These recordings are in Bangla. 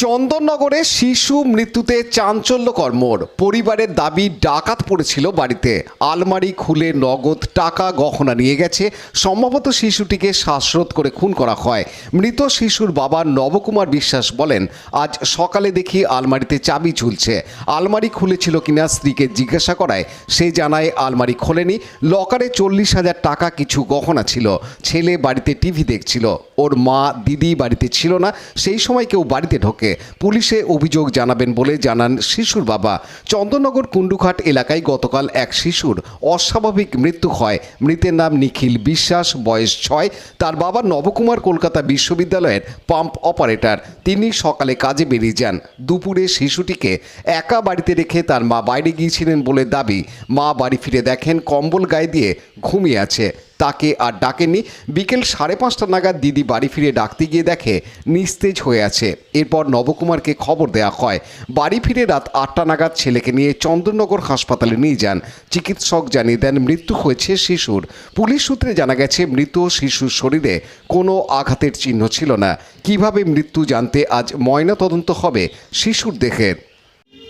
চন্দননগরে শিশু মৃত্যুতে চাঞ্চল্যকর মোড়। পরিবারের দাবি ডাকাত পড়েছিল বাড়িতে, আলমারি খুলে নগদ টাকা গহনা নিয়ে গেছে। সম্ভবত শিশুটিকে শ্বাসরোধ করে খুন করা হয়। মৃত শিশুর বাবা নবকুমার বিশ্বাস বলেন, আজ সকালে দেখি আলমারিতে চাবি ঝুলছে। আলমারি খুলেছিল কিনা স্ত্রীকে জিজ্ঞাসা করায় সে জানায় আলমারি খোলেনি। লকারে 40,000 টাকা, কিছু গহনা ছিল। ছেলে বাড়িতে টিভি দেখছিল, ওর মা দিদি বাড়িতে ছিল না। সেই সময় কেউ বাড়িতে ঢোকে। পুলিশে অভিযোগ জানাবেন বলে জানান শিশুর বাবা। চন্দননগর কুণ্ডুঘাট এলাকায় গতকাল এক শিশুর অস্বাভাবিক মৃত্যু হয়। মৃতের নাম নিখিল বিশ্বাস, বয়স 6। তার বাবা নবকুমার কলকাতা বিশ্ববিদ্যালয়ের পাম্প অপারেটর। তিনি সকালে কাজে বেরিয়ে যান। দুপুরে শিশুটিকে একা বাড়িতে রেখে তার মা বাইরে গিয়েছিলেন বলে দাবি। মা বাড়ি ফিরে দেখেন কম্বল গায়ে দিয়ে ঘুমিয়ে আছে, তাকে আর ডাকেননি। বিকেল 5:30 নাগাদ দিদি বাড়ি ফিরে ডাকতে গিয়ে দেখে নিস্তেজ হয়ে আছে। এরপর নবকুমারকে খবর দেওয়া হয়। বাড়ি ফিরে রাত 8টা নাগাদ ছেলেকে নিয়ে চন্দননগর হাসপাতালে নিয়ে যান। চিকিৎসক জানিয়ে দেন মৃত্যু হয়েছে শিশুর। পুলিশ সূত্রে জানা গেছে মৃত শিশুর শরীরে কোনো আঘাতের চিহ্ন ছিল না। কিভাবে মৃত্যু জানতে আজ ময়নাতদন্ত হবে শিশুর দেহের।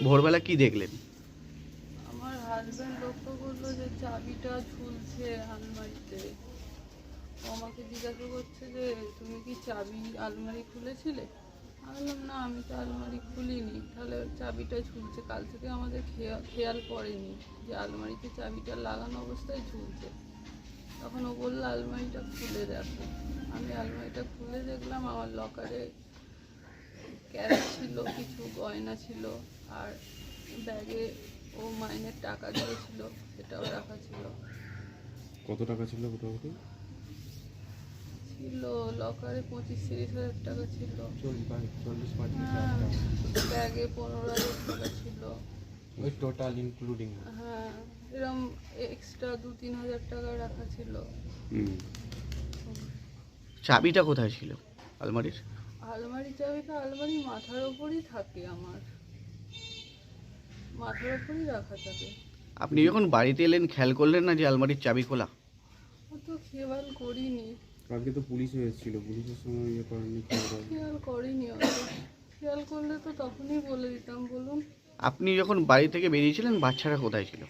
ভোরবেলা কি দেখলেন? আমার হাজব্যান্ড লক্ষ্য করলো যে চাবিটা ঝুলছে আলমারিতে। ও আমাকে জিজ্ঞাসা করছে যে তুমি কি চাবি আলমারি খুলেছিলে? আমি বললাম না, আমি তো আলমারি খুলিনি। তাহলে চাবিটা ঝুলছে, কাল থেকে আমাদের খেয়াল পড়েনি যে আলমারিতে চাবিটা লাগানো অবস্থায় ঝুলছে। তখন ও বললো আলমারিটা খুলে দেখো। আমি আলমারিটা খুলে দেখলাম আমার লকারে ক্যাশ ছিল, কিছু গয়না ছিল, আর ব্যাগে ও মাইনের টাকা দিয়েছিল সেটাও রাখা ছিল। কত টাকা ছিল মোটামুটি? ছিল লকারে 25-30 হাজার টাকা ছিল। 40-45 হ্যাঁ, ব্যাগে 15,000 টাকা ছিল। ওই টোটাল ইনক্লুডিং? হ্যাঁ, এরকম এক্সট্রা 2-3 হাজার টাকা রাখা ছিল। চাবিটা কোথায় ছিল আলমারির? আলমারির চাবিটা আলমারি মাথার ওপরই থাকে, আমার মাথার ওপরই রাখা থাকে। আপনি যখন বাড়িতে এলেন খেয়াল করলেন না যে আলমারির চাবি খোলা? ও তো খেয়াল করিনি। কালকে তো পুলিশ এসেছিল, পুলিশের সঙ্গে ইয়ে করেনি, খেয়াল করিনি। খেয়াল করলে তো তখনই বলে দিতাম। বলুন। আপনি যখন বাড়ি থেকে বেরিয়েছিলেন বাচ্চারা কোথায় ছিল?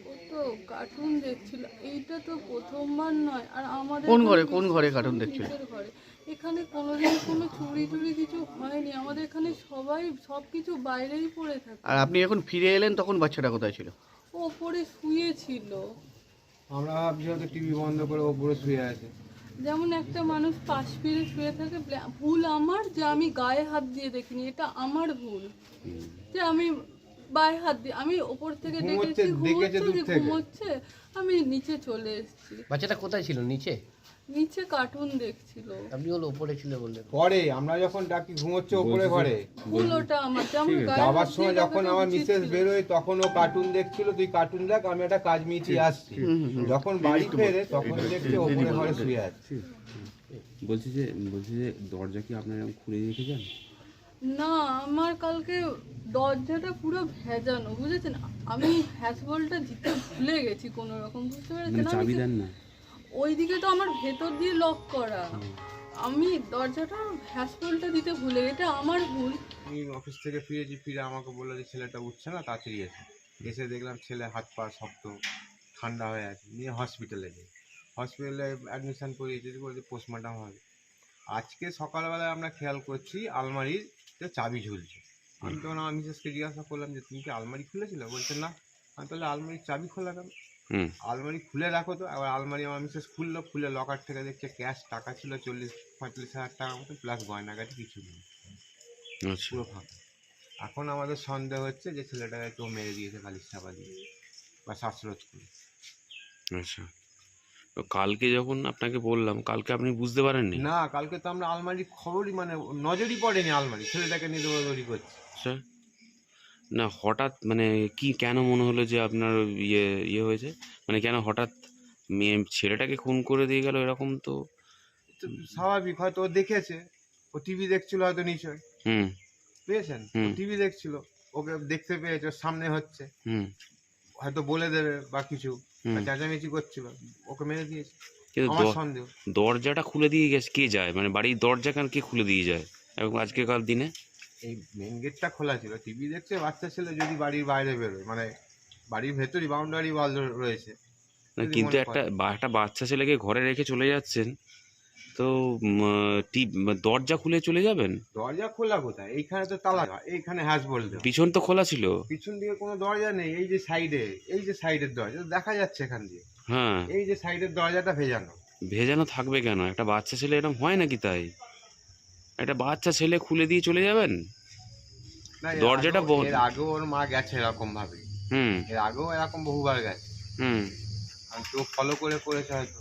ও তো কার্টুন দেখছিল। এইটা তো প্রথমবার নয়। আর আমাদের কোন ঘরে কার্টুন দেখছিল? নিচের ঘরে। এখানে কোনোদিন কোনো চুরি কিছু হয়নি। আমাদের এখানে সবাই সব কিছু বাইরেই পড়ে থাকে। আর আপনি যখন ফিরে এলেন তখন বাচ্চাটা কোথায় ছিল? ও ওপরে শুয়েছিল। আমরা ভাবছি হয়তো টিভি বন্ধ করে ওপরে শুয়ে আছে। যেমন একটা মানুষ পাশ ফিরে শুয়ে থাকে। ভুল আমার যে আমি গায়ে হাত দিয়ে দেখিনি, এটা আমার ভুল যে আমি গায়ে হাত দিয়ে, আমি ওপর থেকে দেখেছি ঘুমোচ্ছে, আমি নিচে চলে এসেছি। বাচ্চাটা কোথায় ছিল? নিচে? নিচে কার্টুন দেখছিল। আপনি হলো উপরে ছিল বললেন। পরে আমরা যখন ডাকি ঘুমোচ্ছে ওপরে ঘরে, ভুল ওটা আমার। যেমন যাবার সময় যখন আমার মিসেস বেরোয় তখন ও কার্টুন দেখছিল। তুই কার্টুন দেখ, আমি একটা কাজ মিটিয়ে আসছি। যখন বাড়ি ফেরে তখন দেখছে ওপরে ঘরে শুয়ে আছে। বলছি যে দরজা কি আপনারা এরকম খুলে রেখে যান? না, আমার কালকে দরজাটা পুরো ভেজানো, বুঝেছেন? আমি হ্যাসবলটা দিতে ভুলে গেছি কোনো রকম, বুঝতে পেরেছেন? চাবি দেন না? ওইদিকে তো আমার ভেতর দিয়ে লক করা। আমি দরজাটা হ্যাসবলটা দিতে ভুলে, এটা আমার ভুল। আমি অফিস থেকে ফিরেছি, ফিরে আমাকে বললো যে ছেলেটা উঠছে না, তাড়াতাড়ি এসে দেখলাম ছেলে হাত পা শক্ত, ঠান্ডা হয়ে আছে। নিয়ে হসপিটালে যাই। হসপিটালে অ্যাডমিশন করিয়েছি, বলছে পোস্টমর্টম হবে। আজকে সকালবেলায় আমরা খেয়াল করছি আলমারিতে চাবি ঝুলছে। আমি তখন আমার মিসেসকে জিজ্ঞাসা করলাম যে তুমি কি আলমারি খুলেছিল? বলছে না। আমি তাহলে আলমারির চাবি খোলা কেন? আলমারি খুলে রাখো তো। আবার আলমারি আমার মিসেস খুললো, খুলে লকার থেকে দেখছে ক্যাশ টাকা ছিল 40-45 হাজার টাকার মতো, প্লাস গয়নাগাটি কিছু নেই, পুরো ফাঁকা। এখন আমাদের সন্দেহ হচ্ছে যে ছেলেটাকে কেউ মেরে দিয়েছে কালির চাপা দিয়ে বা শ্বাসরোধ করে। আচ্ছা, তো কালকে যখন আপনাকে বললাম, কালকে আপনি বুঝতে পারেননি? না, কালকে তো আমরা আলমারির খবরই নজরই পড়েনি। আলমারি ছেলেটাকে নিয়ে দৌড়াদৌড়ি করছে। আচ্ছা, না হঠাৎ কি কেন মনে হলো যে আপনার ইয়ে হয়েছে? কেন হঠাৎ ছেলেটাকে খুন করে দিয়ে গেল এরকম? তো স্বাভাবিক, হয়তো ও দেখেছে, ও টিভি দেখছিল হয়তো নিশ্চয়, বুঝেছেন? টিভি দেখছিল, ওকে দেখতে পেয়েছে ওর সামনে হচ্ছে, হয়তো বলে দেবে বা কিছু, চেঁচামেচি করছিল, ওকে মেরে দিয়েছে। আমার সন্দেহ। দরজাটা খুলে দিয়ে গেছে কে যায়? বাড়ির দরজা কে খুলে দিয়ে যায় এবং আজকেকার দিনে? এই মেন গেটটা খোলা ছিল, টিভি দেখছে বাচ্চা ছেলে, যদি বাড়ির বাইরে বেরোয়, মানে বাড়ির ভেতরই বাউন্ডারি ওয়াল রয়েছে। না, যদি কিন্তু মনে একটা করে। একটা বাচ্চা ছেলেকে ঘরে রেখে চলে যাচ্ছেন, তো দরজা খুলে চলে যাবেন? দরজা খোলা কোথায়, এইখানে তো তালা দেওয়া, এইখানে হ্যাজ বলতে পিছন তো খোলা ছিল। পিছন দিকে কোনো দরজা নেই, এই যে সাইডে, এই যে সাইডের দরজা দেখা যাচ্ছে এখান দিয়ে, হ্যাঁ, এই যে সাইডের দরজাটা ভেজানো। ভেজানো থাকবে কেন? একটা বাচ্চা ছেলে এরকম হয় নাকি? তাই একটা বাচ্চা ছেলে খুলে দিয়ে চলে যাবেন? না, দরজাটা এর আগেও ওর মা গেছে এরকম ভাবে, হুম এর আগেও এরকম বহুবার গেছে, হুম। আর কেউ ফলো করে করেছে হয়তো।